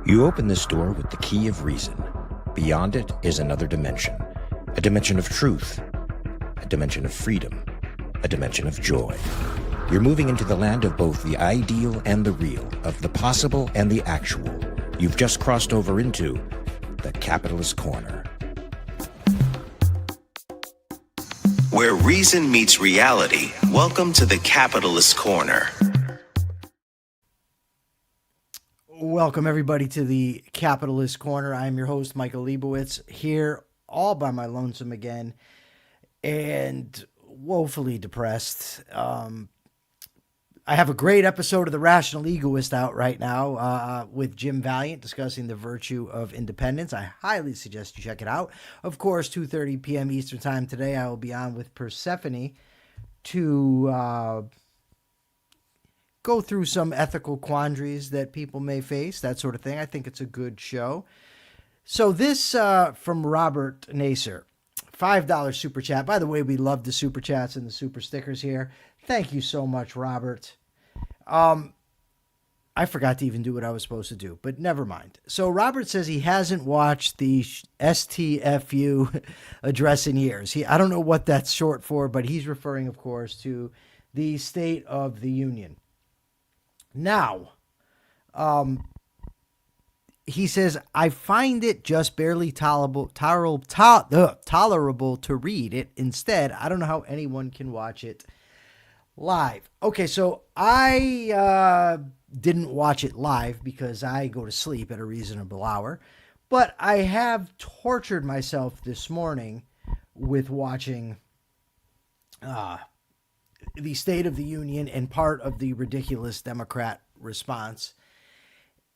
You open this door with the key of reason. Beyond it is another dimension. A dimension of truth. A dimension of freedom. A dimension of joy. You're moving into the land of both the ideal and the real, of the possible and the actual. You've just crossed over into the capitalist corner. Where reason meets reality, welcome to the capitalist corner. Welcome, everybody, to the Capitalist Corner. I'm your host, Michael Leibowitz, here all by my lonesome again, and woefully depressed. I have a great episode of The Rational Egoist out right now with Jim Valiant discussing the virtue of independence. I highly suggest you check it out. Of course, 2:30 p.m. Eastern Time today, I will be on with Persephone to go through some ethical quandaries that people may face, that sort of thing. I think it's a good show. So this from Robert Naser, $5 super chat. By the way, we love the super chats and the super stickers here. Thank you so much, Robert. I forgot to even do what I was supposed to do, but never mind. So Robert says he hasn't watched the STFU address in years. I don't know what that's short for, but he's referring, of course, to the State of the Union. Now, he says, I find it just barely tolerable to read it. Instead, I don't know how anyone can watch it live. Okay, so I didn't watch it live because I go to sleep at a reasonable hour, but I have tortured myself this morning with watching the State of the Union and part of the ridiculous Democrat response.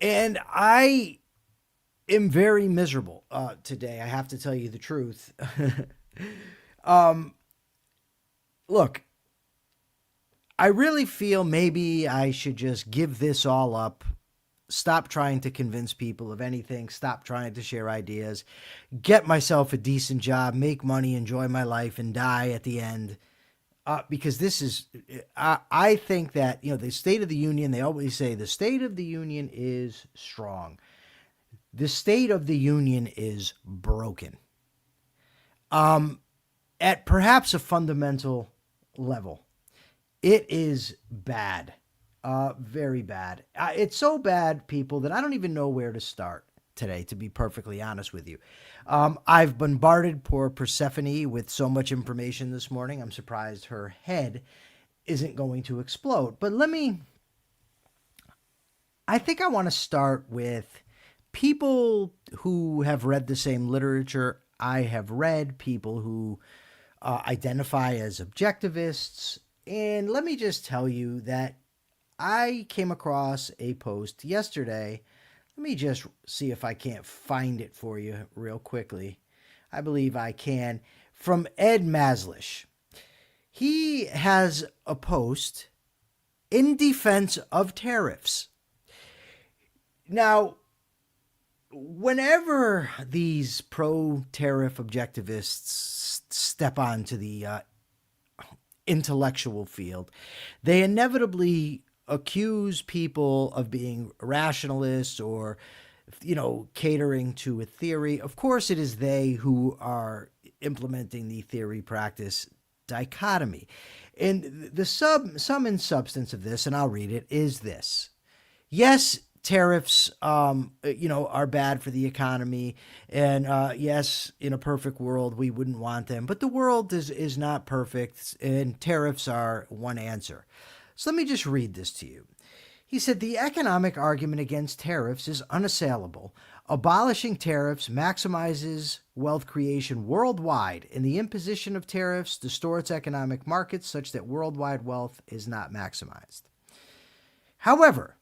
And I am very miserable today. I have to tell you the truth. Look, I really feel maybe I should just give this all up. Stop trying to convince people of anything. Stop trying to share ideas. Get myself a decent job, make money, enjoy my life, and die at the end. Because this is, I think that, the State of the Union, they always say the State of the Union is strong. The State of the Union is broken. At perhaps a fundamental level, it is bad, very bad. It's so bad, people, that I don't even know where to start today, to be perfectly honest with you. I've bombarded poor Persephone with so much information this morning. I'm surprised her head isn't going to explode. But I think I want to start with people who have read the same literature I have read, people who identify as objectivists. And let me just tell you that I came across a post yesterday. Let me just see if I can't find it for you real quickly. I believe I can. From Ed Maslish. He has a post in defense of tariffs. Now, whenever these pro-tariff objectivists step onto the intellectual field, they inevitably accuse people of being rationalists or, catering to a theory. Of course, it is they who are implementing the theory-practice dichotomy. And the sum and substance of this, and I'll read it, is this. Yes, tariffs, are bad for the economy. And yes, in a perfect world, we wouldn't want them. But the world is not perfect, and tariffs are one answer. So let me just read this to you. He said, the economic argument against tariffs is unassailable. Abolishing tariffs maximizes wealth creation worldwide, and the imposition of tariffs distorts economic markets such that worldwide wealth is not maximized. However,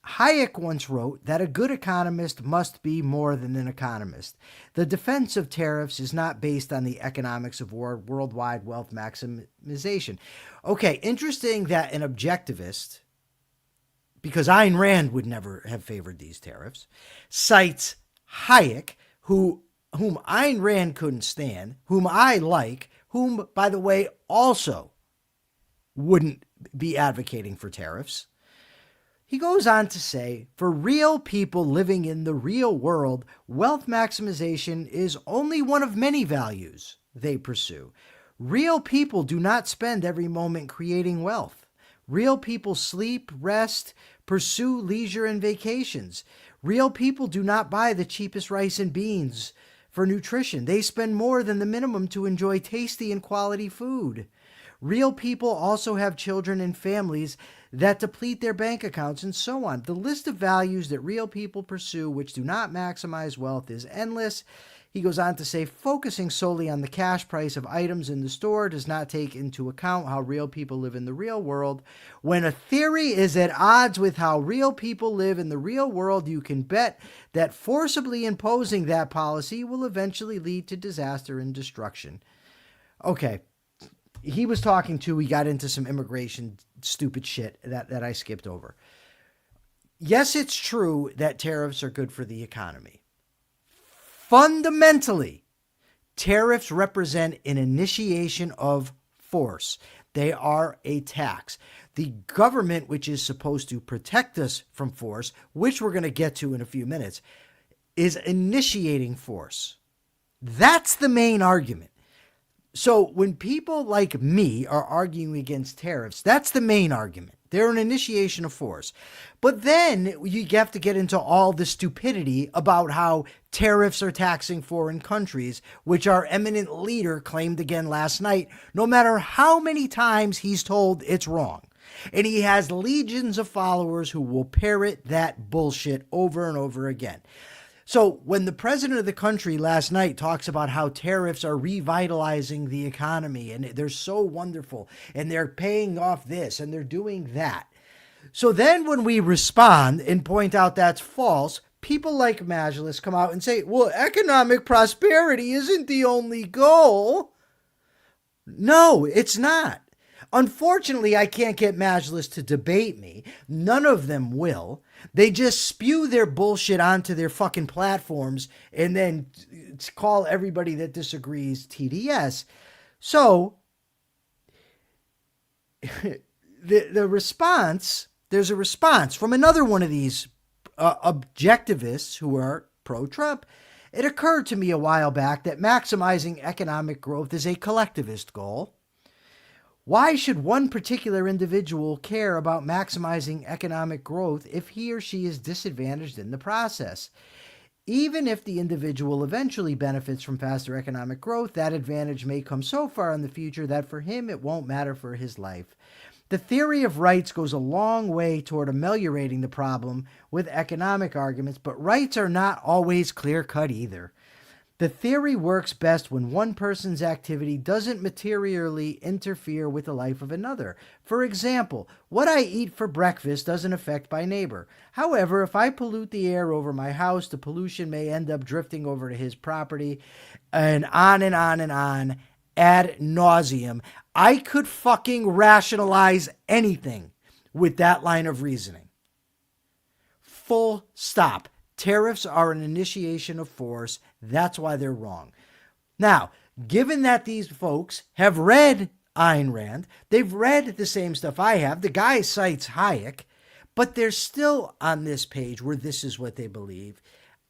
Hayek once wrote that a good economist must be more than an economist. The defense of tariffs is not based on the economics of worldwide wealth maximization. Okay, interesting that an objectivist, because Ayn Rand would never have favored these tariffs, cites Hayek, whom Ayn Rand couldn't stand, whom I like, whom, by the way, also wouldn't be advocating for tariffs. He goes on to say, for real people living in the real world, wealth maximization is only one of many values they pursue. Real people do not spend every moment creating wealth. Real people sleep, rest, pursue leisure and vacations. Real people do not buy the cheapest rice and beans for nutrition. They spend more than the minimum to enjoy tasty and quality food. Real people also have children and families that deplete their bank accounts and so on. The list of values that real people pursue which do not maximize wealth is endless. He goes on to say, focusing solely on the cash price of items in the store does not take into account how real people live in the real world. When a theory is at odds with how real people live in the real world, you can bet that forcibly imposing that policy will eventually lead to disaster and destruction. Okay. He was talking to, we got into some immigration stupid shit that I skipped over. Yes, it's true that tariffs are good for the economy. Fundamentally, tariffs represent an initiation of force. They are a tax. The government, which is supposed to protect us from force, which we're going to get to in a few minutes, is initiating force. That's the main argument. So when people like me are arguing against tariffs, that's the main argument. They're an initiation of force. But then you have to get into all the stupidity about how tariffs are taxing foreign countries, which our eminent leader claimed again last night, no matter how many times he's told it's wrong. And he has legions of followers who will parrot that bullshit over and over again. So when the president of the country last night talks about how tariffs are revitalizing the economy and they're so wonderful and they're paying off this and they're doing that. So then when we respond and point out that's false, people like Majlis come out and say, well, economic prosperity isn't the only goal. No, it's not. Unfortunately, I can't get Majlis to debate me. None of them will. They just spew their bullshit onto their fucking platforms and then call everybody that disagrees TDS. So the response, there's a response from another one of these objectivists who are pro-Trump. It occurred to me a while back that maximizing economic growth is a collectivist goal. Why should one particular individual care about maximizing economic growth if he or she is disadvantaged in the process? Even if the individual eventually benefits from faster economic growth, that advantage may come so far in the future that for him it won't matter for his life. The theory of rights goes a long way toward ameliorating the problem with economic arguments, but rights are not always clear-cut either. The theory works best when one person's activity doesn't materially interfere with the life of another. For example, what I eat for breakfast doesn't affect my neighbor. However, if I pollute the air over my house, the pollution may end up drifting over to his property, and on and on and on, ad nauseum. I could fucking rationalize anything with that line of reasoning. Full stop. Tariffs are an initiation of force. That's why they're wrong. Now, given that these folks have read Ayn Rand, they've read the same stuff I have. The guy cites Hayek, but they're still on this page where this is what they believe.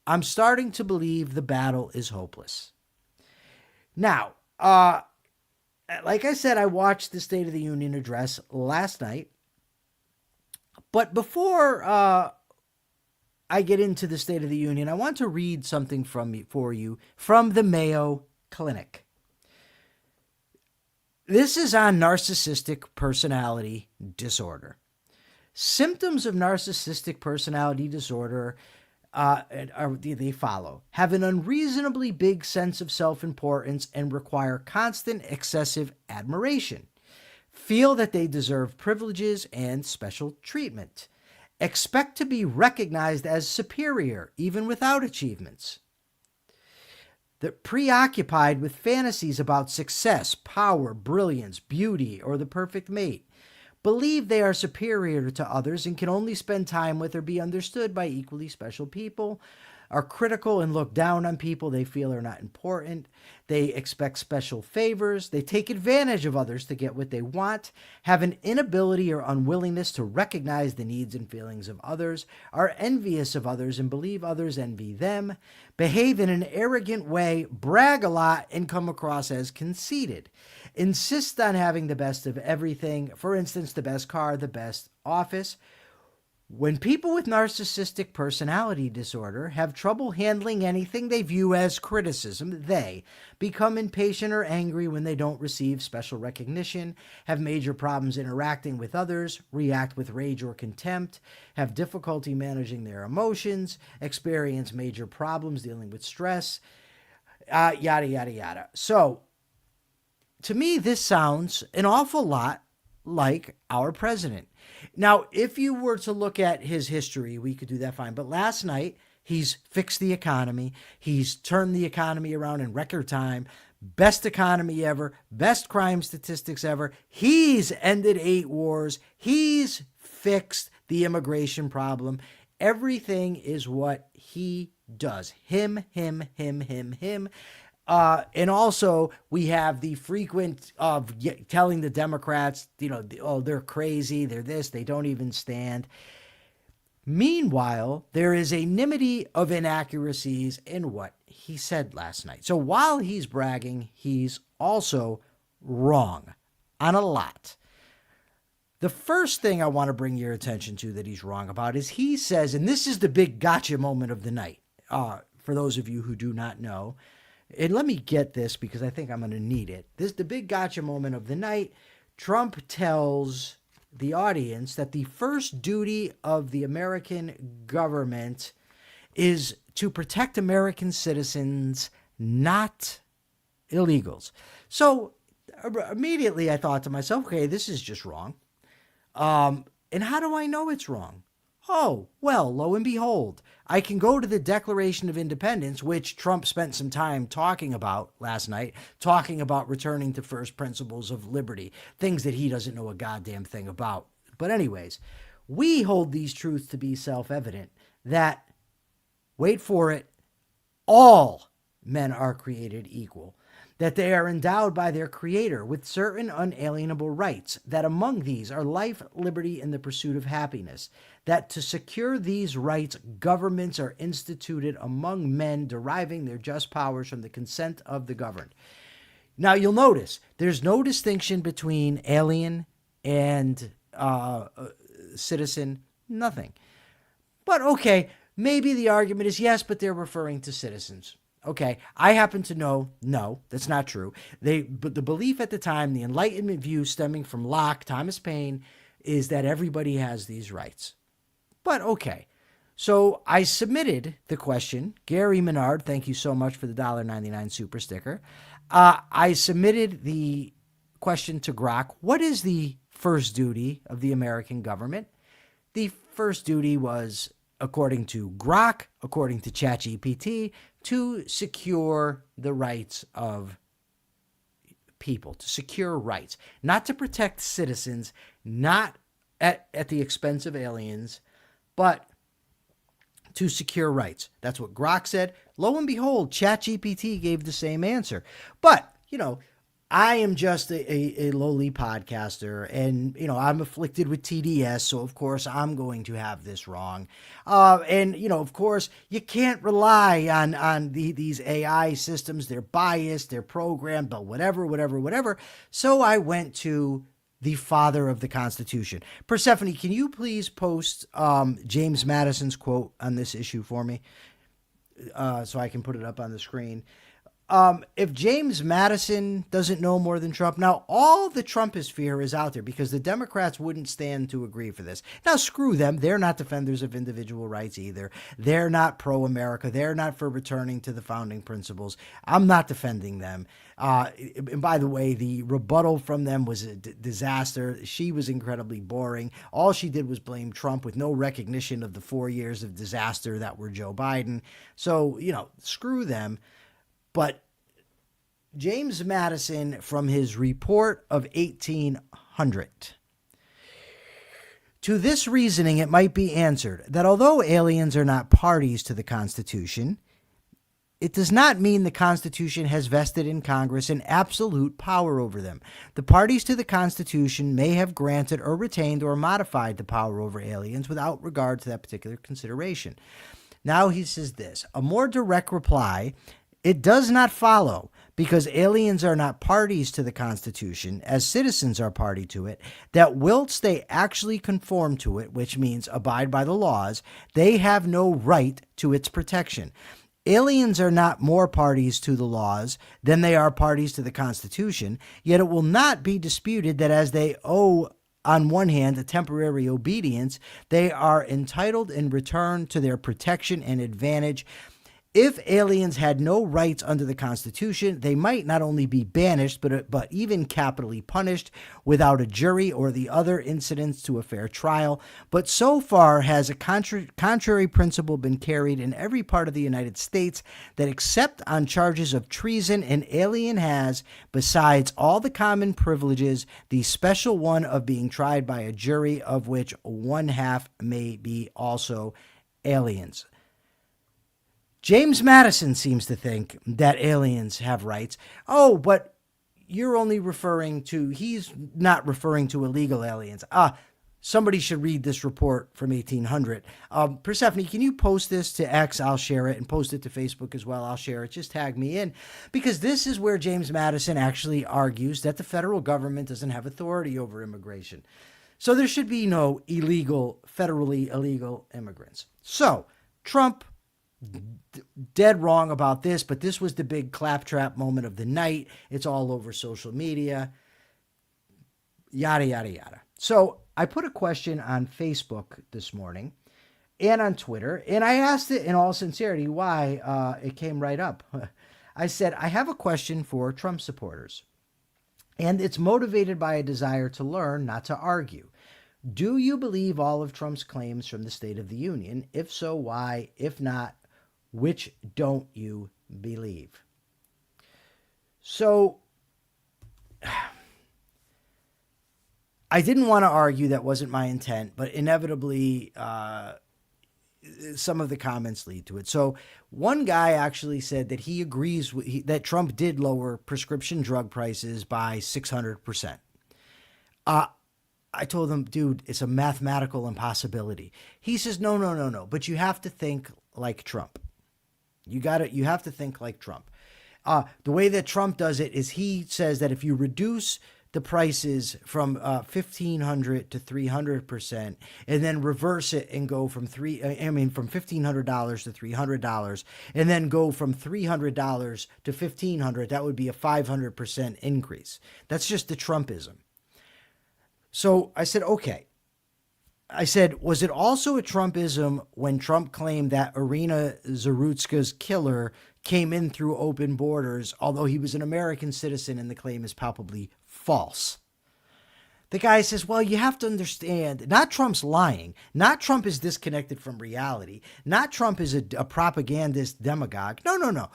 I'm starting to believe the battle is hopeless. Now, like I said, I watched the State of the Union address last night. But before I get into the State of the Union, I want to read something for you from the Mayo Clinic. This is on narcissistic personality disorder. Symptoms of narcissistic personality disorder they follow: have an unreasonably big sense of self-importance and require constant excessive admiration, feel that they deserve privileges and special treatment, expect to be recognized as superior even without achievements. They're preoccupied with fantasies about success, power, brilliance, beauty, or the perfect mate. Believe they are superior to others and can only spend time with or be understood by equally special people. are critical and look down on people they feel are not important. They expect special favors. They take advantage of others to get what they want, have an inability or unwillingness to recognize the needs and feelings of others, are envious of others and believe others envy them, behave in an arrogant way, brag a lot, and come across as conceited. Insist on having the best of everything, for instance, the best car, the best office. When people with narcissistic personality disorder have trouble handling anything they view as criticism, they become impatient or angry when they don't receive special recognition, have major problems interacting with others, react with rage or contempt, have difficulty managing their emotions, experience major problems dealing with stress, yada, yada, yada. So, to me, this sounds an awful lot like our president. Now, if you were to look at his history, we could do that fine. But last night, he's fixed the economy. He's turned the economy around in record time. Best economy ever. Best crime statistics ever. He's ended 8 wars. He's fixed the immigration problem. Everything is what he does. Him. And also, we have the frequent of telling the Democrats, oh, they're crazy, they're this, they don't even stand. Meanwhile, there is a nimity of inaccuracies in what he said last night. So while he's bragging, he's also wrong on a lot. The first thing I want to bring your attention to that he's wrong about is he says, and this is the big gotcha moment of the night, for those of you who do not know. And let me get this because I think I'm going to need it. This is the big gotcha moment of the night. Trump tells the audience that the first duty of the American government is to protect American citizens, not illegals. So immediately I thought to myself, okay, this is just wrong. And how do I know it's wrong? Oh, well, lo and behold, I can go to the Declaration of Independence, which Trump spent some time talking about last night, talking about returning to first principles of liberty, things that he doesn't know a goddamn thing about. But anyways, we hold these truths to be self-evident that, wait for it, all men are created equal, that they are endowed by their Creator with certain unalienable rights, that among these are life, liberty, and the pursuit of happiness, that to secure these rights, governments are instituted among men, deriving their just powers from the consent of the governed. Now, you'll notice there's no distinction between alien and citizen, nothing. But okay, maybe the argument is yes, but they're referring to citizens. Okay, I happen to know, no, that's not true. But the belief at the time, the Enlightenment view stemming from Locke, Thomas Paine, is that everybody has these rights. But okay, so I submitted the question. Gary Menard, thank you so much for the $1.99 super sticker. I submitted the question to Grok. What is the first duty of the American government? The first duty was, according to Grok, according to ChatGPT, to secure the rights of people, to secure rights, not to protect citizens, not at the expense of aliens, but to secure rights. That's what Grok said. Lo and behold, ChatGPT gave the same answer. But, I am just a lowly podcaster, and, I'm afflicted with TDS, so of course I'm going to have this wrong. And, of course, you can't rely on these AI systems. They're biased, they're programmed, but whatever. So I went to the father of the Constitution. Persephone, can you please post James Madison's quote on this issue for me so I can put it up on the screen? If James Madison doesn't know more than Trump, now all the Trumpist fear is out there because the Democrats wouldn't stand to agree for this. Now, screw them. They're not defenders of individual rights either. They're not pro-America. They're not for returning to the founding principles. I'm not defending them. And by the way, the rebuttal from them was a disaster. She was incredibly boring. All she did was blame Trump with no recognition of the 4 years of disaster that were Joe Biden. So, screw them. But James Madison, from his report of 1800, To this reasoning, it might be answered that although aliens are not parties to the Constitution, it does not mean the Constitution has vested in Congress an absolute power over them. The parties to the Constitution may have granted or retained or modified the power over aliens without regard to that particular consideration. Now he says this, a more direct reply, it does not follow, because aliens are not parties to the Constitution, as citizens are party to it, that whilst they actually conform to it, which means abide by the laws, they have no right to its protection. Aliens are not more parties to the laws than they are parties to the Constitution, yet it will not be disputed that as they owe, on one hand, a temporary obedience, they are entitled in return to their protection and advantage. If aliens had no rights under the Constitution, they might not only be banished, but even capitally punished without a jury or the other incidents to a fair trial. But so far has a contrary principle been carried in every part of the United States that except on charges of treason, an alien has, besides all the common privileges, the special one of being tried by a jury, of which one half may be also aliens. James Madison seems to think that aliens have rights. Oh, but you're only he's not referring to illegal aliens. Somebody should read this report from 1800. Persephone, can you post this to X? I'll share it, and post it to Facebook as well. I'll share it. Just tag me in, because this is where James Madison actually argues that the federal government doesn't have authority over immigration. So there should be no federally illegal immigrants. So Trump, dead wrong about this, but this was the big claptrap moment of the night. It's all over social media, yada, yada, yada. So I put a question on Facebook this morning and on Twitter, and I asked it in all sincerity why it came right up. I said, I have a question for Trump supporters, and it's motivated by a desire to learn, not to argue. Do you believe all of Trump's claims from the State of the Union? If so, why? If not, which don't you believe? So I didn't want to argue. That wasn't my intent, but inevitably some of the comments lead to it. So one guy actually said that he agrees that Trump did lower prescription drug prices by 600%. I told him, dude, it's a mathematical impossibility. He says, no, but you have to think like Trump. You have to think like Trump. The way that Trump does it is he says that if you reduce the prices from 1,500 to 300%, and then reverse it and go from $1,500 to $300, and then go from $300 to $1,500, that would be a 500% increase. That's just the Trumpism. So I said, okay. I said, was it also a Trumpism when Trump claimed that Irina Zarutska's killer came in through open borders, although he was an American citizen and the claim is palpably false? The guy says, well, you have to understand, not Trump's lying, not Trump is disconnected from reality, not Trump is a propagandist demagogue. No.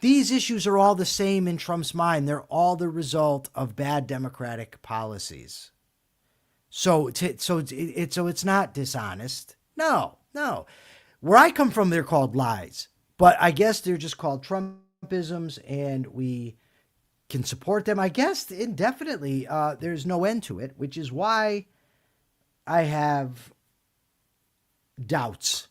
These issues are all the same in Trump's mind. They're all the result of bad democratic policies. So it's not dishonest. No. Where I come from, they're called lies. But I guess they're just called Trumpisms, and we can support them, I guess, indefinitely. There's no end to it, which is why I have doubts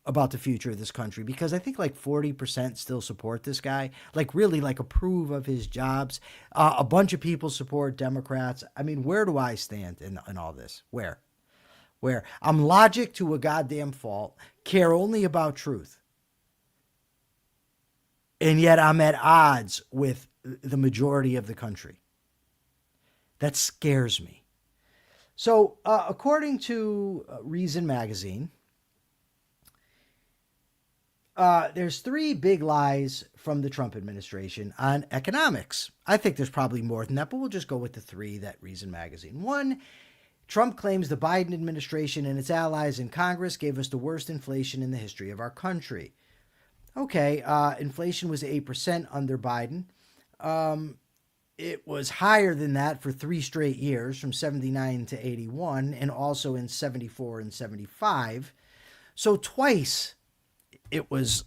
about the future of this country, because I think like 40% still support this guy, like really like approve of his jobs. A bunch of people support Democrats. I mean, where do I stand in all this? Where I'm logic to a goddamn fault, care only about truth. And yet I'm at odds with the majority of the country. That scares me. So according to Reason Magazine, there's three big lies from the Trump administration on economics. I think there's probably more than that, but we'll just go with the three that Reason Magazine. One, Trump claims the Biden administration and its allies in Congress gave us the worst inflation in the history of our country. Okay, inflation was 8% under Biden. it was higher than that for 3 straight years, from 79 to 81, and also in 74 and 75. So twice it was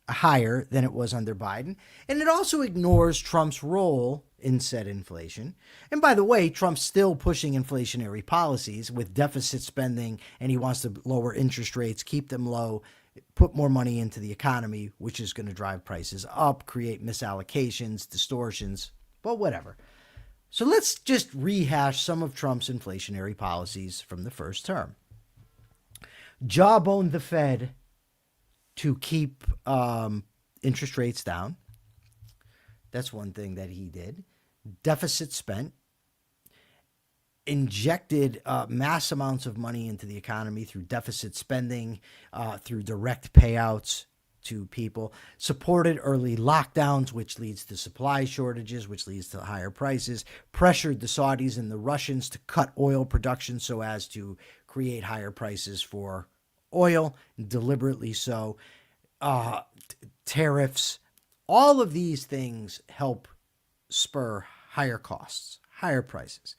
higher than it was under Biden. And it also ignores Trump's role in said inflation. And by the way, Trump's still pushing inflationary policies with deficit spending, and he wants to lower interest rates, keep them low, put more money into the economy, which is going to drive prices up, create misallocations, distortions, but whatever. So let's just rehash some of Trump's inflationary policies from the first term. Jawbone the Fed to keep interest rates down. That's one thing that he did. Deficit spent. Injected mass amounts of money into the economy through deficit spending, through direct payouts to people. Supported early lockdowns, which leads to supply shortages, which leads to higher prices. Pressured the Saudis and the Russians to cut oil production so as to create higher prices for oil, deliberately so. Tariffs. All of these things help spur higher costs, higher prices.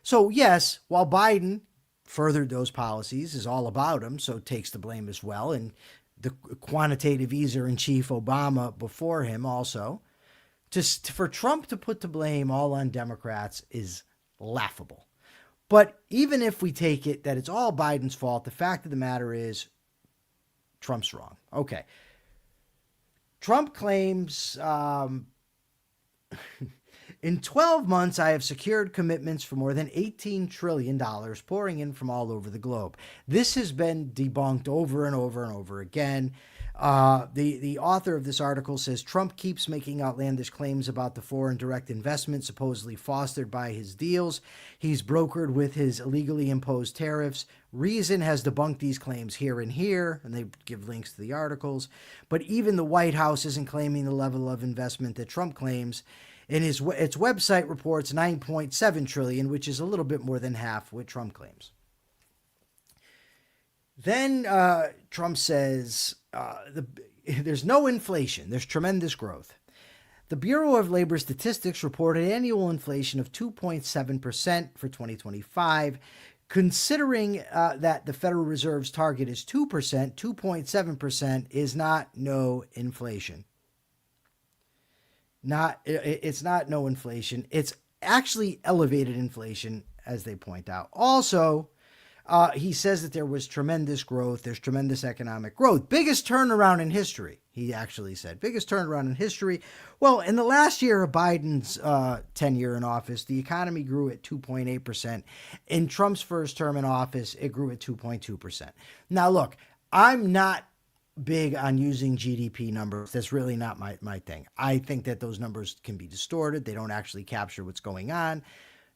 So yes, while Biden furthered those policies, is all about him, so takes the blame as well, and the quantitative easer-in-chief Obama before him also, just for Trump to put the blame all on Democrats is laughable. But even if we take it that it's all Biden's fault, the fact of the matter is Trump's wrong. Okay. Trump claims in 12 months, I have secured commitments for more than $18 trillion pouring in from all over the globe. This has been debunked over and over and over again. The author of this article says Trump keeps making outlandish claims about the foreign direct investment supposedly fostered by his deals he's brokered with his illegally imposed tariffs. Reason has debunked these claims here and here, and they give links to the articles. But even the White House isn't claiming the level of investment that Trump claims. And its website reports $9.7 trillion, which is a little bit more than half what Trump claims. Then Trump says there's no inflation. There's tremendous growth. The Bureau of Labor Statistics reported annual inflation of 2.7% for 2025. Considering that the Federal Reserve's target is 2%, 2.7% is not no inflation. It's not no inflation. It's actually elevated inflation, as they point out. Also, he says that there was tremendous growth. There's tremendous economic growth. Biggest turnaround in history, he actually said. Biggest turnaround in history. Well, in the last year of Biden's tenure in office, the economy grew at 2.8%. In Trump's first term in office, it grew at 2.2%. Now, look, I'm not big on using GDP numbers. That's really not my thing. I think that those numbers can be distorted. They don't actually capture what's going on.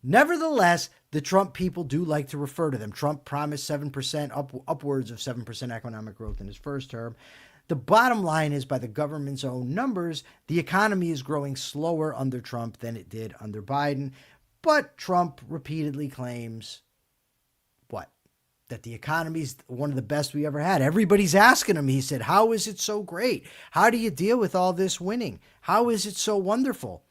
Nevertheless, the Trump people do like to refer to them. Trump promised 7%, upwards of 7% economic growth in his first term. The bottom line is, by the government's own numbers, the economy is growing slower under Trump than it did under Biden. But Trump repeatedly claims what? That the economy's one of the best we ever had. Everybody's asking him. He said, how is it so great? How do you deal with all this winning? How is it so wonderful?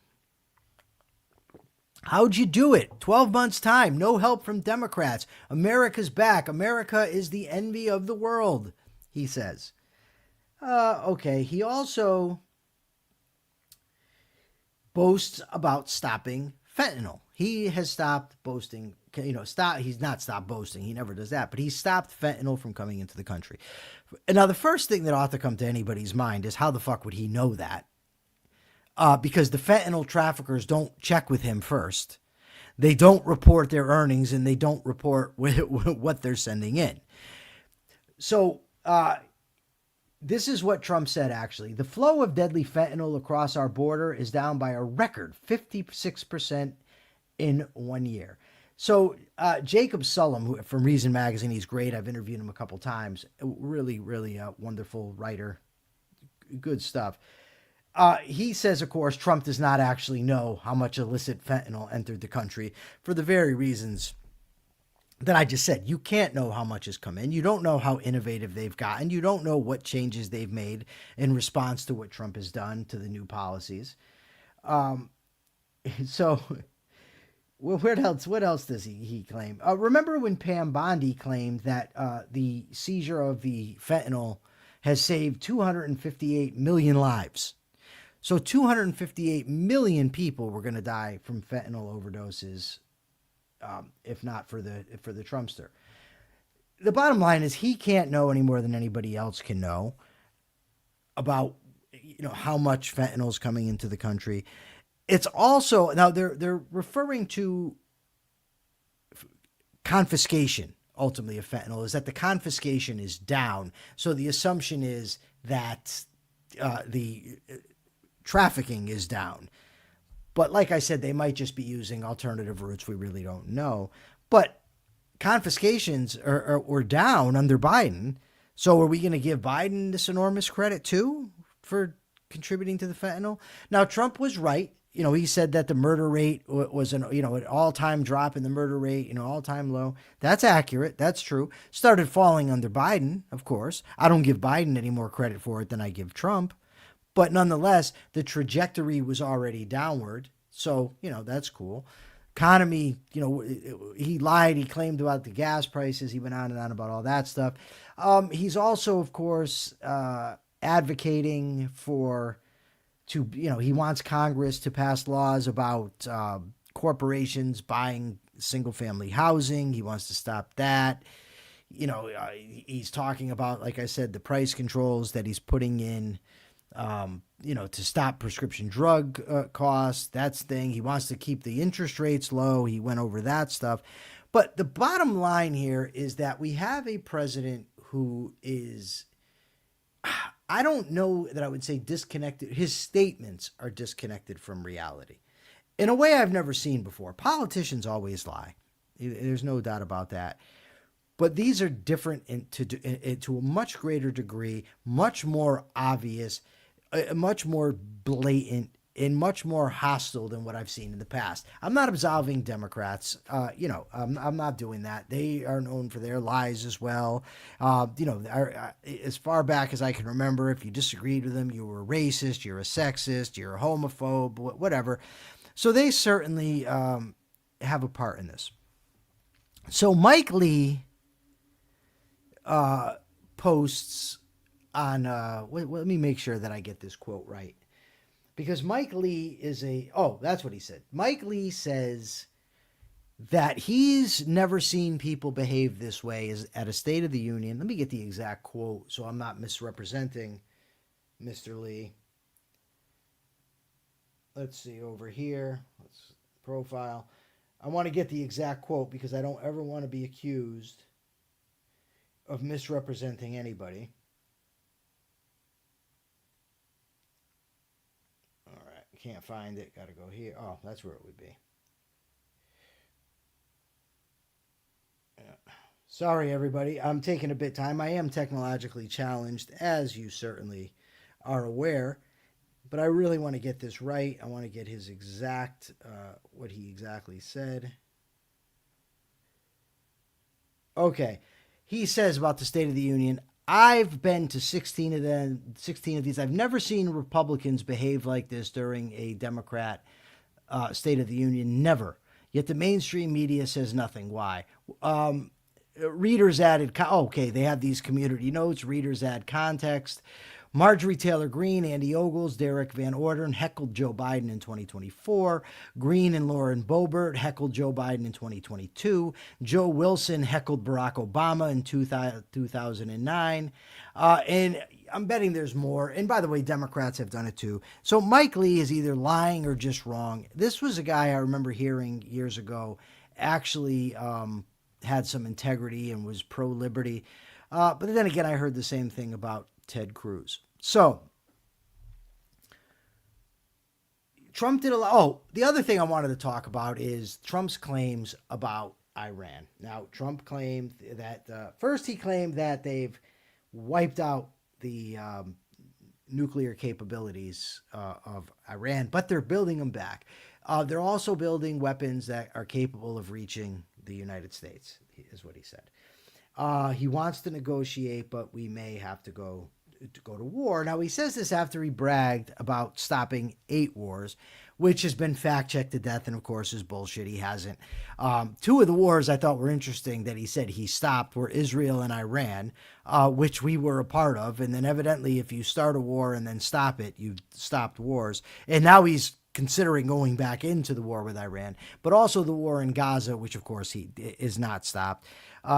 How'd you do it? 12 months' time, no help from Democrats. America's back. America is the envy of the world, he says. Okay, he also boasts about stopping fentanyl. He has stopped boasting, he's not stopped boasting. He never does that, but he stopped fentanyl from coming into the country. Now, the first thing that ought to come to anybody's mind is how the fuck would he know that? Because the fentanyl traffickers don't check with him first. They don't report their earnings, and they don't report what they're sending in. So this is what Trump said, actually. The flow of deadly fentanyl across our border is down by a record 56% in 1 year. So Jacob Sullum from Reason Magazine, he's great. I've interviewed him a couple times. Really, really wonderful writer. Good stuff. He says, of course, Trump does not actually know how much illicit fentanyl entered the country for the very reasons that I just said. You can't know how much has come in. You don't know how innovative they've gotten. You don't know what changes they've made in response to what Trump has done to the new policies. So, well, what else does he claim? Remember when Pam Bondi claimed that the seizure of the fentanyl has saved 258 million lives? So 258 million people were going to die from fentanyl overdoses, if not for the Trumpster. The bottom line is he can't know any more than anybody else can know about how much fentanyl is coming into the country. It's also now they're referring to confiscation ultimately of fentanyl, is that the confiscation is down. So the assumption is that the trafficking is down. But like I said, they might just be using alternative routes. We really don't know. But confiscations were down under Biden. So are we going to give Biden this enormous credit too for contributing to the fentanyl? Now, Trump was right. He said that the murder rate was an all-time drop in the murder rate, all-time low. That's accurate. That's true. Started falling under Biden, of course. I don't give Biden any more credit for it than I give Trump. But nonetheless, the trajectory was already downward. So, that's cool. Economy, he lied. He claimed about the gas prices. He went on and on about all that stuff. He's also, of course, advocating he wants Congress to pass laws about corporations buying single-family housing. He wants to stop that. He's talking about, like I said, the price controls that he's putting in, to stop prescription drug costs. That's the thing. He wants to keep the interest rates low. He went over that stuff. But the bottom line here is that we have a president who is, I don't know that I would say disconnected. His statements are disconnected from reality in a way I've never seen before. Politicians always lie. There's no doubt about that. But these are different to a much greater degree, much more obvious, much more blatant, and much more hostile than what I've seen in the past. I'm not absolving Democrats. I'm not doing that. They are known for their lies as well. As far back as I can remember, if you disagreed with them, you were a racist, you're a sexist, you're a homophobe, whatever. So they certainly have a part in this. So Mike Lee posts on, let me make sure that I get this quote right. Because Mike Lee that's what he said. Mike Lee says that he's never seen people behave this way at a State of the Union. Let me get the exact quote so I'm not misrepresenting Mr. Lee. Let's see over here. Let's profile. I want to get the exact quote because I don't ever want to be accused of misrepresenting anybody. All right, can't find it. Got to go here. Oh, that's where it would be. Yeah. Sorry, everybody. I'm taking a bit time. I am technologically challenged, as you certainly are aware. But I really want to get this right. I want to get his exact, what he exactly said. Okay. He says about the State of the Union, I've been to 16 of these. I've never seen Republicans behave like this during a Democrat State of the Union. Never. Yet the mainstream media says nothing. Why? Readers added, they have these community notes. Readers add context. Marjorie Taylor Greene, Andy Ogles, Derek Van Orden heckled Joe Biden in 2024. Greene and Lauren Boebert heckled Joe Biden in 2022. Joe Wilson heckled Barack Obama in 2009. And I'm betting there's more. And by the way, Democrats have done it too. So Mike Lee is either lying or just wrong. This was a guy I remember hearing years ago actually had some integrity and was pro-liberty. But then again, I heard the same thing about Ted Cruz. So Trump did a lot. Oh, the other thing I wanted to talk about is Trump's claims about Iran. Now, Trump claimed that first he claimed that they've wiped out the nuclear capabilities of Iran, but they're building them back. They're also building weapons that are capable of reaching the United States, is what he said. He wants to negotiate, but we may have to go to go to war. Now, he says this after he bragged about stopping 8 wars, which has been fact-checked to death and, of course, is bullshit. He hasn't. 2 of the wars I thought were interesting that he said he stopped were Israel and Iran, which we were a part of. And then evidently, if you start a war and then stop it, you've stopped wars. And now he's considering going back into the war with Iran, but also the war in Gaza, which, of course, he is not stopped.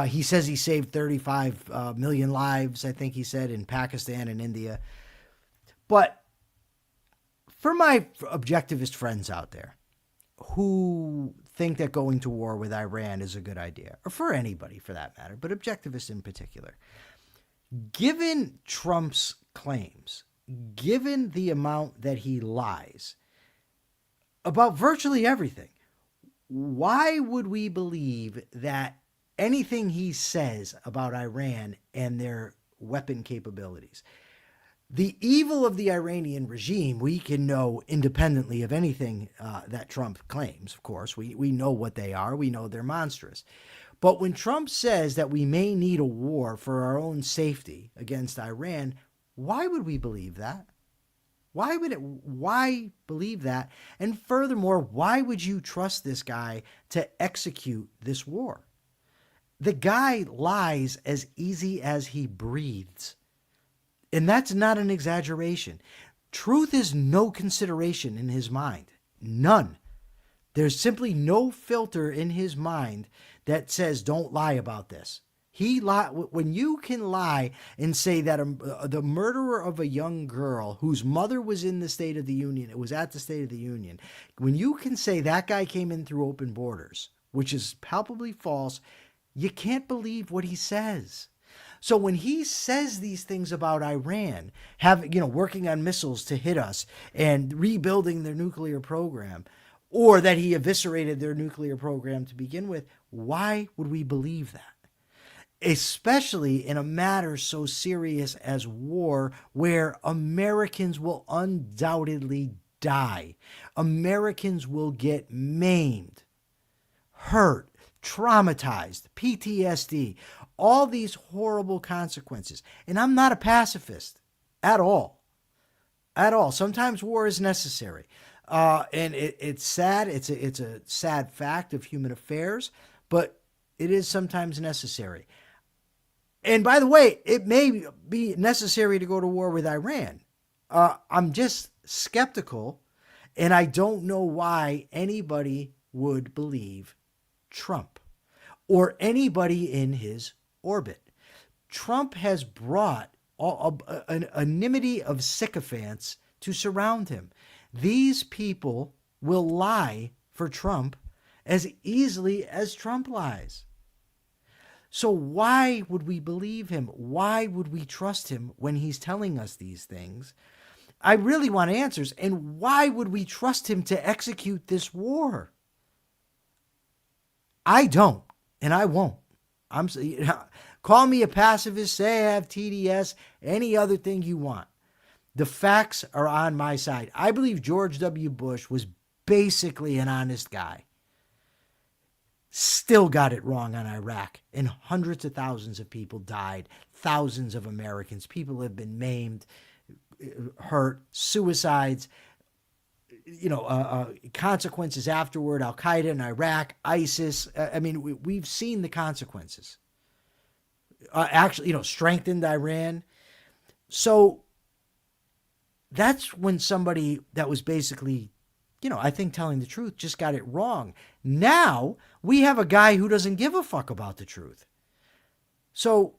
He says he saved 35 million lives, I think he said, in Pakistan and India. But for my objectivist friends out there who think that going to war with Iran is a good idea, or for anybody for that matter, but objectivists in particular, given Trump's claims, given the amount that he lies about virtually everything, why would we believe that anything he says about Iran and their weapon capabilities, the evil of the Iranian regime, we can know independently of anything that Trump claims, of course. We know what they are. We know they're monstrous. But when Trump says that we may need a war for our own safety against Iran, why would we believe that? Why believe that? And furthermore, why would you trust this guy to execute this war? The guy lies as easy as he breathes. And that's not an exaggeration. Truth is no consideration in his mind. None. There's simply no filter in his mind that says, don't lie about this. When you can lie and say that the murderer of a young girl whose mother was in the State of the Union, it was at the State of the Union, when you can say that guy came in through open borders, which is palpably false, you can't believe what he says. So when he says these things about Iran, working on missiles to hit us and rebuilding their nuclear program, or that he eviscerated their nuclear program to begin with, why would we believe that? Especially in a matter so serious as war, where Americans will undoubtedly die. Americans will get maimed, hurt, traumatized, PTSD, all these horrible consequences. And I'm not a pacifist at all. At all. Sometimes war is necessary. And it's sad. It's a sad fact of human affairs, but it is sometimes necessary. And by the way, it may be necessary to go to war with Iran. I'm just skeptical, and I don't know why anybody would believe Trump or anybody in his orbit. Trump has brought an enmity of sycophants to surround him. These people will lie for Trump as easily as Trump lies. So why would we believe him? Why would we trust him when he's telling us these things? I really want answers. And why would we trust him to execute this war? I don't, and I won't. Call me a pacifist, say I have TDS, any other thing you want. The facts are on my side. I believe George W. Bush was basically an honest guy. Still got it wrong on Iraq, and hundreds of thousands of people died. Thousands of Americans. People have been maimed, hurt, suicides, consequences afterward. Al-Qaeda in Iraq, ISIS. We've seen the consequences. Strengthened Iran. So that's when somebody that was basically, I think telling the truth just got it wrong. Now we have a guy who doesn't give a fuck about the truth. So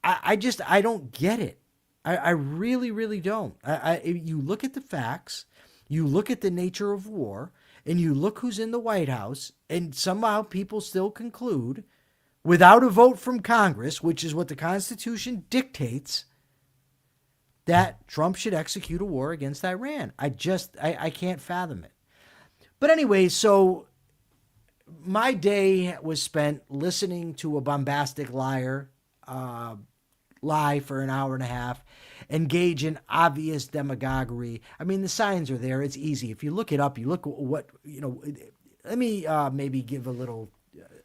I don't get it. I really, really don't. You look at the facts, you look at the nature of war, and you look who's in the White House, and somehow people still conclude, without a vote from Congress, which is what the Constitution dictates, that Trump should execute a war against Iran. I can't fathom it. But anyway, so my day was spent listening to a bombastic liar lie for an hour and a half, engage in obvious demagoguery. The signs are there. It's easy. If you look it up, you look what, let me maybe give a little,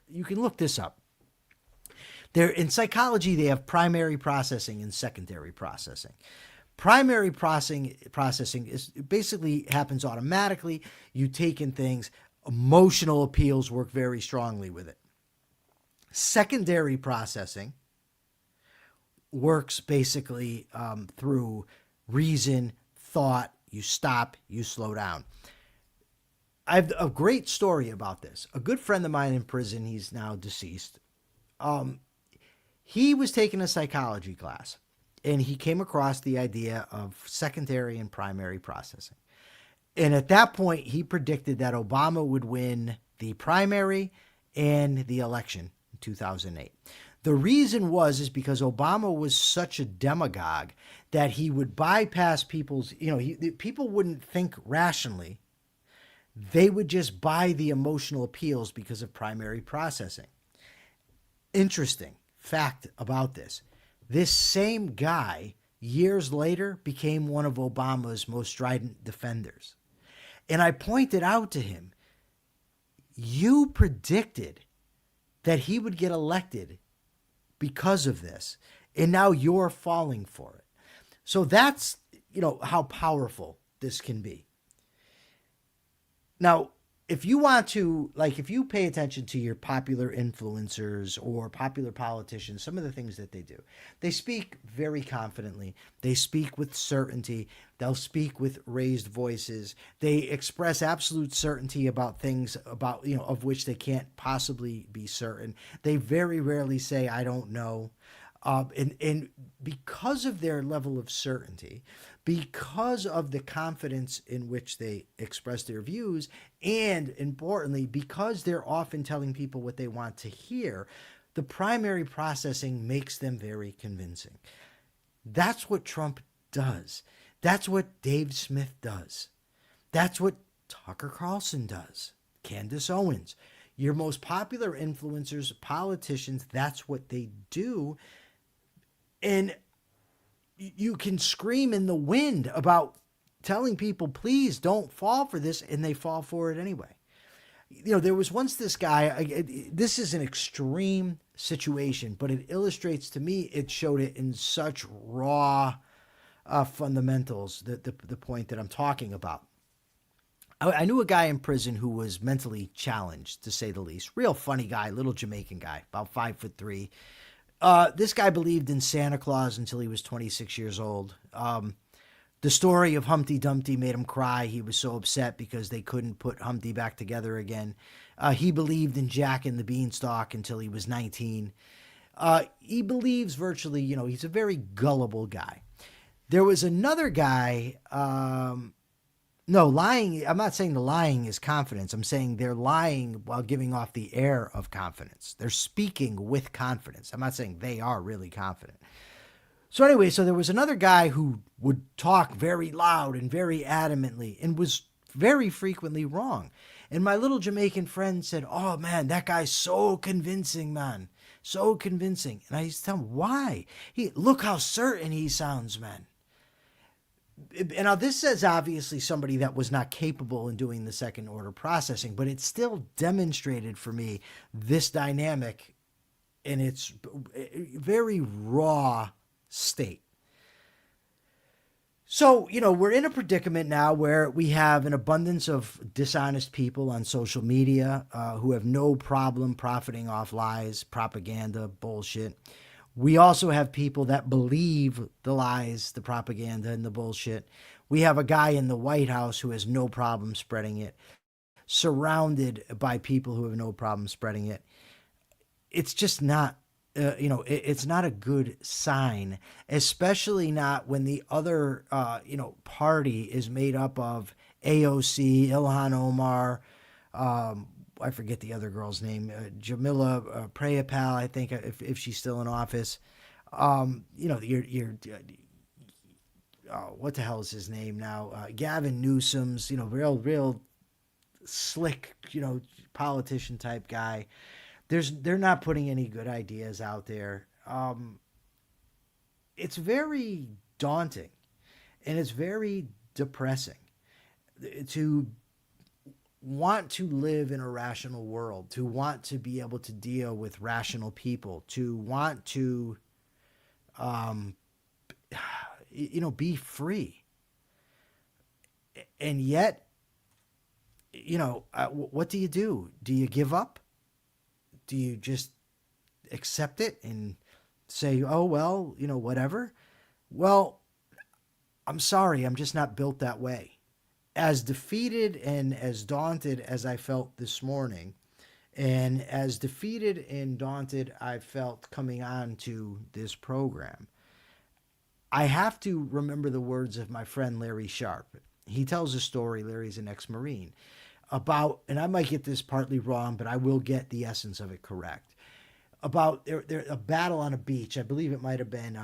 you can look this up. There, in psychology, they have primary processing and secondary processing. Primary processing is basically happens automatically. You take in things. Emotional appeals work very strongly with it. Secondary processing works basically through reason, thought. You stop, you slow down. I have a great story about this. A good friend of mine in prison, he's now deceased. He was taking a psychology class, and he came across the idea of secondary and primary processing. And at that point, he predicted that Obama would win the primary and the election in 2008. The reason is because Obama was such a demagogue that he would bypass people's, people wouldn't think rationally. They would just buy the emotional appeals because of primary processing. Interesting fact about this. This same guy, years later, became one of Obama's most strident defenders. And I pointed out to him, you predicted that he would get elected because of this, and now you're falling for it. So that's, how powerful this can be. Now, if you want to, if you pay attention to your popular influencers or popular politicians, some of the things that they do, they speak very confidently. They speak with certainty. They'll speak with raised voices. They express absolute certainty about things of which they can't possibly be certain. They very rarely say, I don't know. And because of their level of certainty, because of the confidence in which they express their views, and importantly, because they're often telling people what they want to hear, the primary processing makes them very convincing. That's what Trump does. That's what Dave Smith does. That's what Tucker Carlson does. Candace Owens. Your most popular influencers, politicians, that's what they do. And you can scream in the wind about telling people, please don't fall for this, and they fall for it anyway. There was once this guy, this is an extreme situation, but it illustrates to me, it showed it in such raw fundamentals, the point that I'm talking about. I knew a guy in prison who was mentally challenged, to say the least. Real funny guy, little Jamaican guy, about 5'3". This guy believed in Santa Claus until he was 26 years old. The story of Humpty Dumpty made him cry. He was so upset because they couldn't put Humpty back together again. He believed in Jack and the Beanstalk until he was 19. He believes virtually, he's a very gullible guy. There was another guy, no, lying. I'm not saying the lying is confidence. I'm saying they're lying while giving off the air of confidence. They're speaking with confidence. I'm not saying they are really confident. So anyway, there was another guy who would talk very loud and very adamantly and was very frequently wrong. And my little Jamaican friend said, oh man, that guy's so convincing, man. So convincing. And I used to tell him, why? Look how certain he sounds, man. And now this says obviously somebody that was not capable in doing the second order processing, but it still demonstrated for me this dynamic in its very raw state. So, we're in a predicament now where we have an abundance of dishonest people on social media who have no problem profiting off lies, propaganda, bullshit. We also have people that believe the lies, the propaganda, and the bullshit. We have a guy in the White House who has no problem spreading it, surrounded by people who have no problem spreading it. It's just not, it's not a good sign, especially not when the other, party is made up of AOC, Ilhan Omar, I forget the other girl's name, Jamila Prayapal, I think, if she's still in office. What the hell is his name now? Gavin Newsom's, real slick, politician type guy. They're not putting any good ideas out there. It's very daunting and it's very depressing to want to live in a rational world, to want to be able to deal with rational people, to want to, be free. And yet, what do you do? Do you give up? Do you just accept it and say, oh, well, whatever? Well, I'm sorry. I'm just not built that way. As defeated and as daunted as I felt this morning, and as defeated and daunted I felt coming on to this program, I have to remember the words of my friend Larry Sharp. He tells a story, Larry's an ex-Marine, about, and I might get this partly wrong, but I will get the essence of it correct, about a battle on a beach. I believe it might have been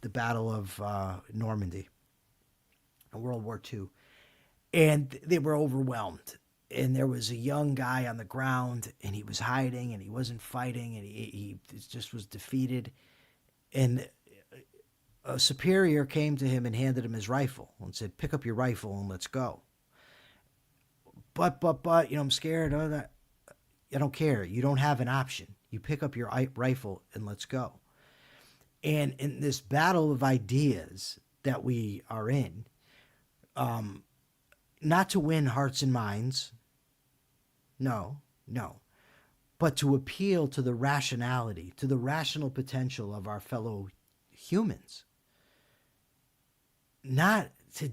the Battle of Normandy in World War II. And they were overwhelmed. And there was a young guy on the ground, and he was hiding, and he wasn't fighting, and he just was defeated. And a superior came to him and handed him his rifle and said, pick up your rifle and let's go. But, I'm scared. I don't care. You don't have an option. You pick up your rifle and let's go. And in this battle of ideas that we are in, not to win hearts and minds, no, but to appeal to the rationality, to the rational potential of our fellow humans. Not to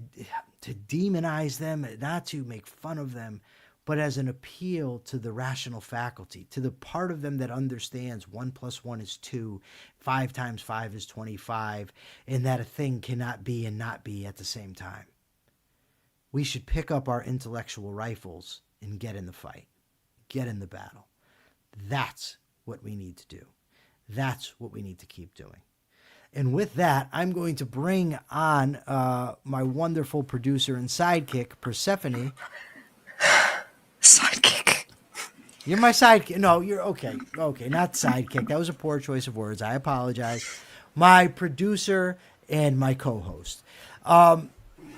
demonize them, not to make fun of them, but as an appeal to the rational faculty, to the part of them that understands 1 + 1 is 2, 5 × 5 is 25, and that a thing cannot be and not be at the same time. We should pick up our intellectual rifles and get in the fight, get in the battle. That's what we need to do. That's what we need to keep doing. And with that, I'm going to bring on my wonderful producer and sidekick, Persephone. Sidekick. You're my sidekick. No, you're okay. Okay, not sidekick. That was a poor choice of words. I apologize. My producer and my co-host.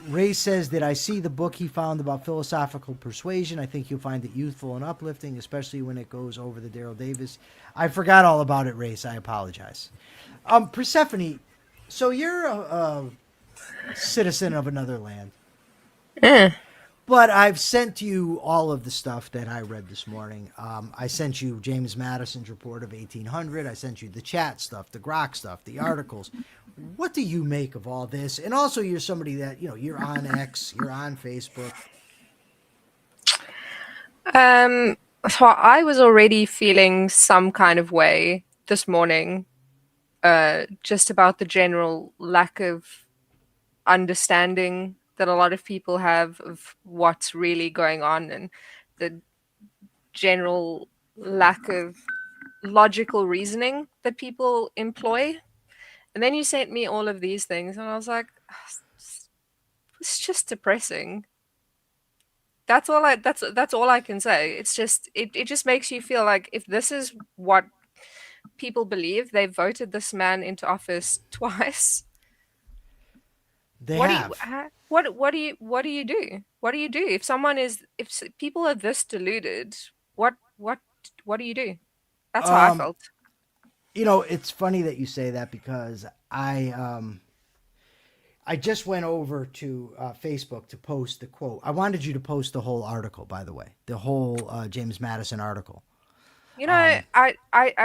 Ray says that I see the book he found about philosophical persuasion. I think you'll find it youthful and uplifting, especially when it goes over the Daryl Davis. I forgot all about it, Race. I apologize. Persephone, so you're a citizen of another land. But I've sent you all of the stuff that I read this morning. I sent you James Madison's report of 1800. I sent you the chat stuff, the grok stuff, the articles. What do you make of all this? And also, you're somebody that, you're on X, you're on Facebook. So I was already feeling some kind of way this morning, just about the general lack of understanding that a lot of people have of what's really going on, and the general lack of logical reasoning that people employ. And then you sent me all of these things, and I was like, it's just depressing. That's all I can say. It's just it just makes you feel like if this is what people believe, they voted this man into office twice. They What have. do you do? What do you do if people are this deluded? What do you do? That's how I felt. It's funny that you say that because I just went over to Facebook to post the quote. I wanted you to post the whole article, by the way, the whole James Madison article. I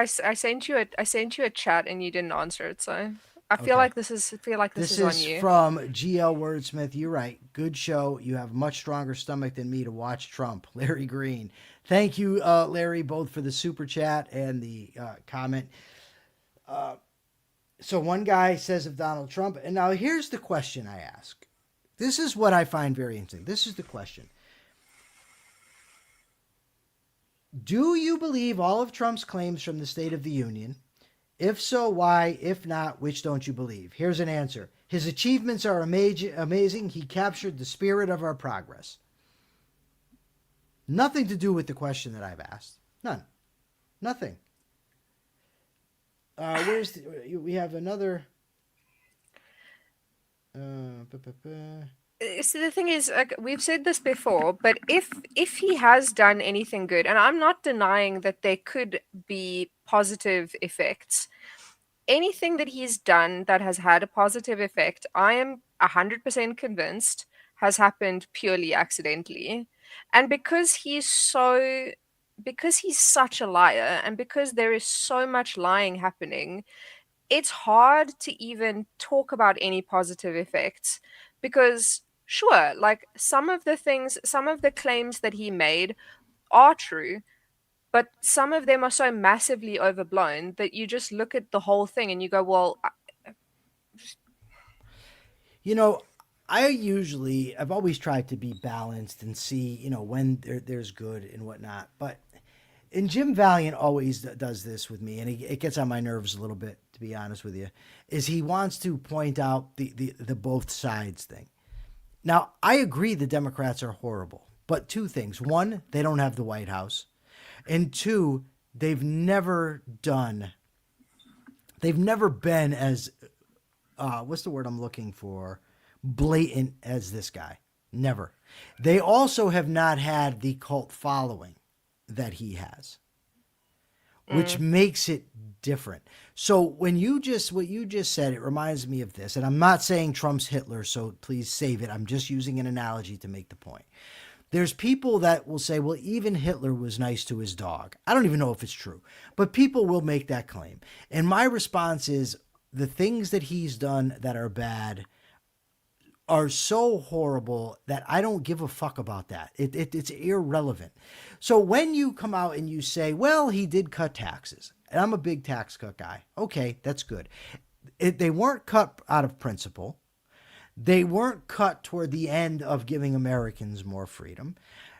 sent you a chat and you didn't answer it, so I feel like this is on you. This is from GL Wordsmith. You're right. Good show. You have a much stronger stomach than me to watch Trump. Larry Green. Thank you, Larry, both for the super chat and the comment. So one guy says of Donald Trump, and now here's the question I ask. This is what I find very interesting. This is the question. Do you believe all of Trump's claims from the State of the Union? If so, why? If not, which don't you believe? Here's an answer. His achievements are amazing. He captured the spirit of our progress. Nothing to do with the question that I've asked. None. Nothing. We have another. So the thing is, like we've said this before, but if he has done anything good, and I'm not denying that there could be positive effects, anything that he's done that has had a positive effect, I am 100% convinced has happened purely accidentally. And because he's such a liar, and because there is so much lying happening, it's hard to even talk about any positive effects, because sure, like some of the claims that he made are true, but some of them are so massively overblown that you just look at the whole thing and you go, well, You know, I've always tried to be balanced and see, when there's good and whatnot. But and Jim Valiant always does this with me, and it gets on my nerves a little bit, to be honest with you. Is he wants to point out the both sides thing. Now, I agree the Democrats are horrible, but two things: one, they don't have the White House, and two, they've never been as what's the word I'm looking for? Blatant as this guy. Never. They also have not had the cult following that he has, which makes it different. So what you just said, it reminds me of this, and I'm not saying Trump's Hitler, so please save it. I'm just using an analogy to make the point. There's people that will say, well, even Hitler was nice to his dog. I don't even know if it's true, but people will make that claim. And my response is the things that he's done that are bad are so horrible that I don't give a fuck about that. It's irrelevant. So when you come out and you say, well, he did cut taxes, and I'm a big tax cut guy. Okay, that's good. They weren't cut out of principle. They weren't cut toward the end of giving Americans more freedom.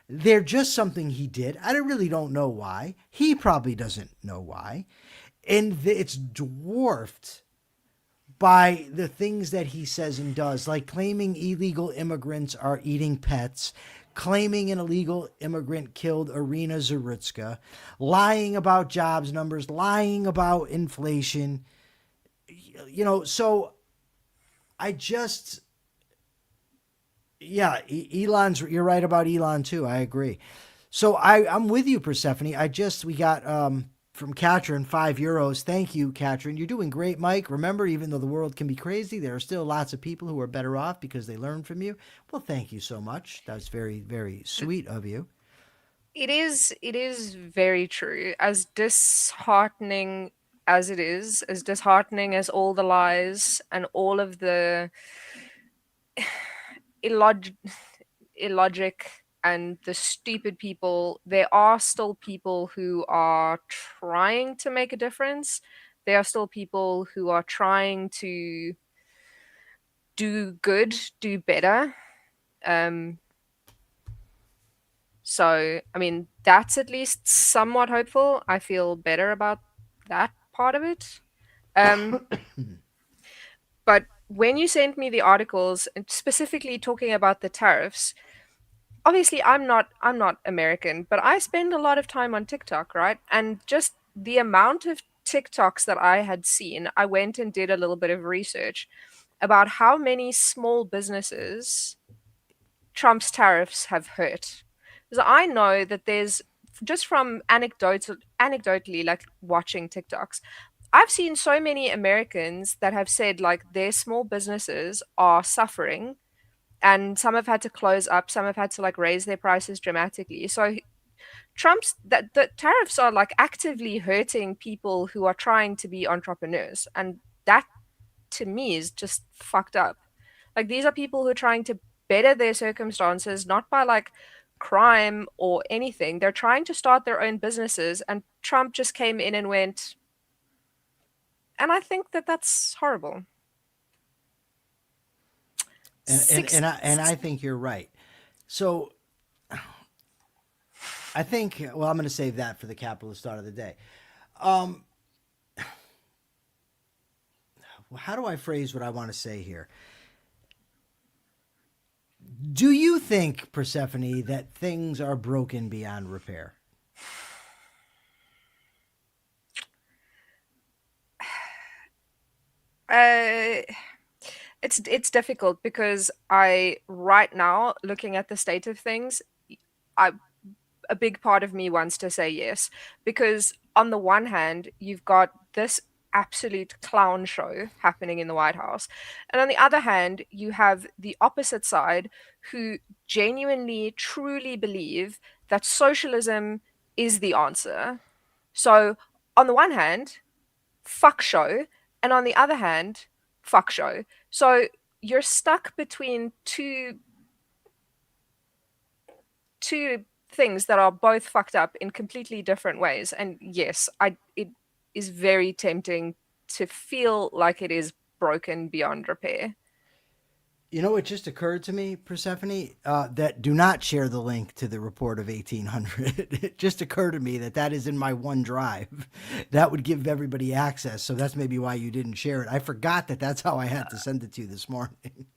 They're just something he did. I really don't know why. He probably doesn't know why. And it's dwarfed by the things that he says and does, like claiming illegal immigrants are eating pets, claiming an illegal immigrant killed Irina Zarutska, lying about jobs numbers, lying about inflation. So I just, yeah, you're right about Elon too. I agree. So I'm with you, Persephone. We got from Katrin, €5. Thank you, Katrin. You're doing great, Mike. Remember, even though the world can be crazy, there are still lots of people who are better off because they learn from you. Well, thank you so much. That's very, very sweet of you. it is very true. As disheartening as it is, as disheartening as all the lies and all of the illog- illogic and the stupid people, there are still people who are trying to make a difference. There are still people who are trying to do good, do better. Um, so, I mean, that's at least somewhat hopeful. I feel better about that part of it. Um, but when you sent me the articles, and specifically talking about the tariffs, obviously I'm not American, but I spend a lot of time on TikTok, right? And just the amount of TikToks that I had seen, I went and did a little bit of research about how many small businesses Trump's tariffs have hurt. Because I know that there's just from anecdotally, like watching TikToks, I've seen so many Americans that have said like their small businesses are suffering, and some have had to close up, some have had to like raise their prices dramatically. So Trump's that the tariffs are like actively hurting people who are trying to be entrepreneurs, and that to me is just fucked up. Like these are people who are trying to better their circumstances, not by like crime or anything. They're trying to start their own businesses, and Trump just came in and went. And I think that that's horrible. And I think you're right. So I think, well, I'm going to save that for the capitalist thought of the day. How do I phrase what I want to say here? Do you think, Persephone, that things are broken beyond repair? Uh, It's difficult because I right now, looking at the state of things, I a big part of me wants to say yes, because on the one hand you've got this absolute clown show happening in the White House, and on the other hand you have the opposite side who genuinely truly believe that socialism is the answer. So on the one hand, fuck show, and on the other hand, fuck show. So you're stuck between two things that are both fucked up in completely different ways. And yes, it is very tempting to feel like it is broken beyond repair. You know, it just occurred to me, Persephone, that do not share the link to the report of 1800. It just occurred to me that that is in my OneDrive. That would give everybody access. So that's maybe why you didn't share it. I forgot that that's how I had to send it to you this morning.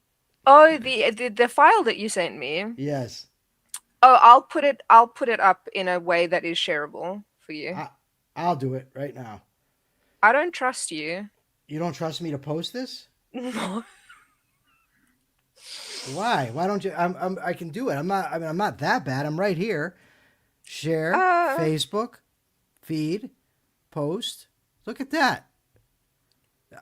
Oh, the file that you sent me. Yes. Oh, I'll put it up in a way that is shareable for you. I'll do it right now. I don't trust you. You don't trust me to post this? No. Why? Why don't you? I can do it. I'm not that bad. I'm right here. Share, Facebook, feed, post. Look at that.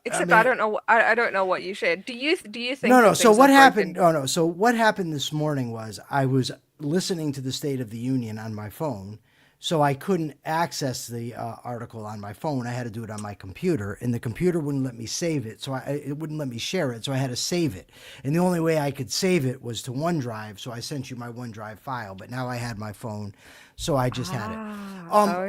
Except I don't know. I don't know what you shared. Do you think? No. that So things what are happened? broken? No. So what happened this morning was I was listening to the State of the Union on my phone, so I couldn't access the article on my phone. I had to do it on my computer, and the computer wouldn't let me save it, so it wouldn't let me share it. So I had to save it, and the only way I could save it was to OneDrive. So I sent you my OneDrive file, but now I had my phone, so I just had it.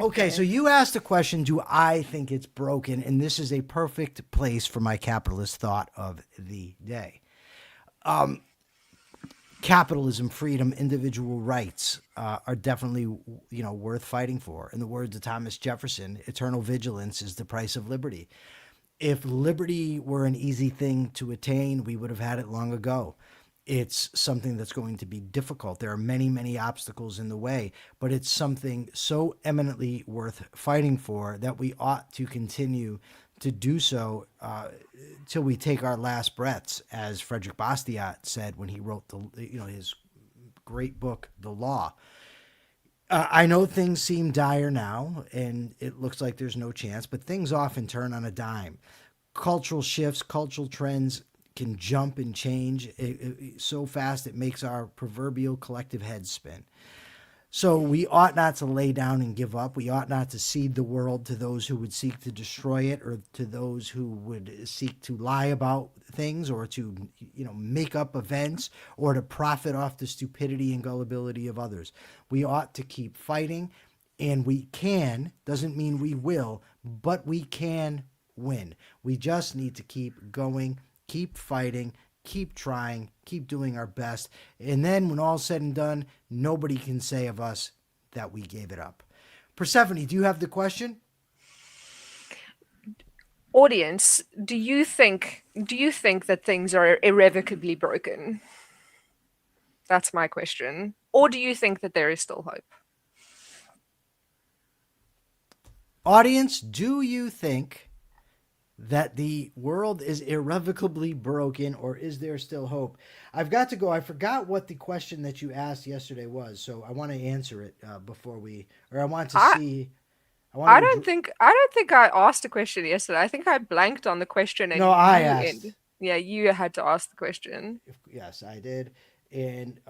Okay. So you asked the question: do I think it's broken? And this is a perfect place for my capitalist thought of the day. Capitalism, freedom, individual rights are definitely, worth fighting for. In the words of Thomas Jefferson, eternal vigilance is the price of liberty. If liberty were an easy thing to attain, we would have had it long ago. It's something that's going to be difficult. There are many, many obstacles in the way, but it's something so eminently worth fighting for that we ought to continue to do so till we take our last breaths, as Frederick Bastiat said when he wrote his great book, The Law. I know things seem dire now, and it looks like there's no chance, but things often turn on a dime. Cultural shifts, cultural trends can jump and change so fast it makes our proverbial collective heads spin. So we ought not to lay down and give up. We ought not to cede the world to those who would seek to destroy it, or to those who would seek to lie about things, or to, make up events, or to profit off the stupidity and gullibility of others. We ought to keep fighting, and we can, doesn't mean we will, but we can win. We just need to keep going, keep fighting, keep trying, keep doing our best. And then when all's said and done, nobody can say of us that we gave it up. Persephone, do you have the question? Audience, do you think that things are irrevocably broken? That's my question. Or do you think that there is still hope? Audience, do you think that the world is irrevocably broken, or is there still hope? I've got to go. I forgot what the question that you asked yesterday was, so I want to answer it before we, or I want to see. I don't think I asked a question yesterday. I think I blanked on the question. And no, I asked. Yeah, you had to ask the question. Yes, I did. And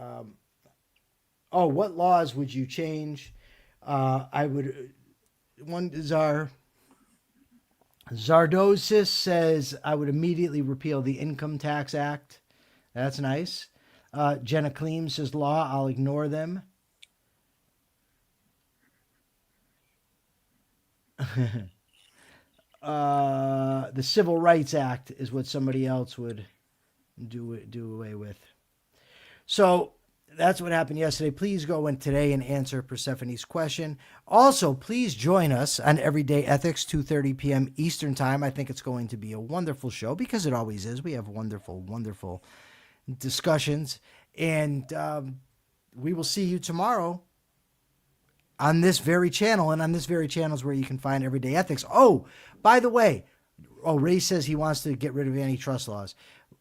what laws would you change? I would. One is our. Zardosis says, I would immediately repeal the Income Tax Act. That's nice. Jenna Kleem says, law, I'll ignore them. The Civil Rights Act is what somebody else would do away with. So that's what happened yesterday. Please go in today and answer Persephone's question. Also, please join us on Everyday Ethics, 2:30 p.m. Eastern Time. I think it's going to be a wonderful show, because it always is. We have wonderful, wonderful discussions. And we will see you tomorrow on this very channel. And on this very channel is where you can find Everyday Ethics. Oh, by the way, Ray says he wants to get rid of antitrust laws.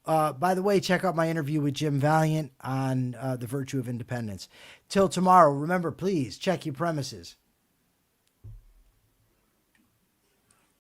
by the way, check out my interview with Jim Valiant on the virtue of independence. Till tomorrow, remember, please check your premises.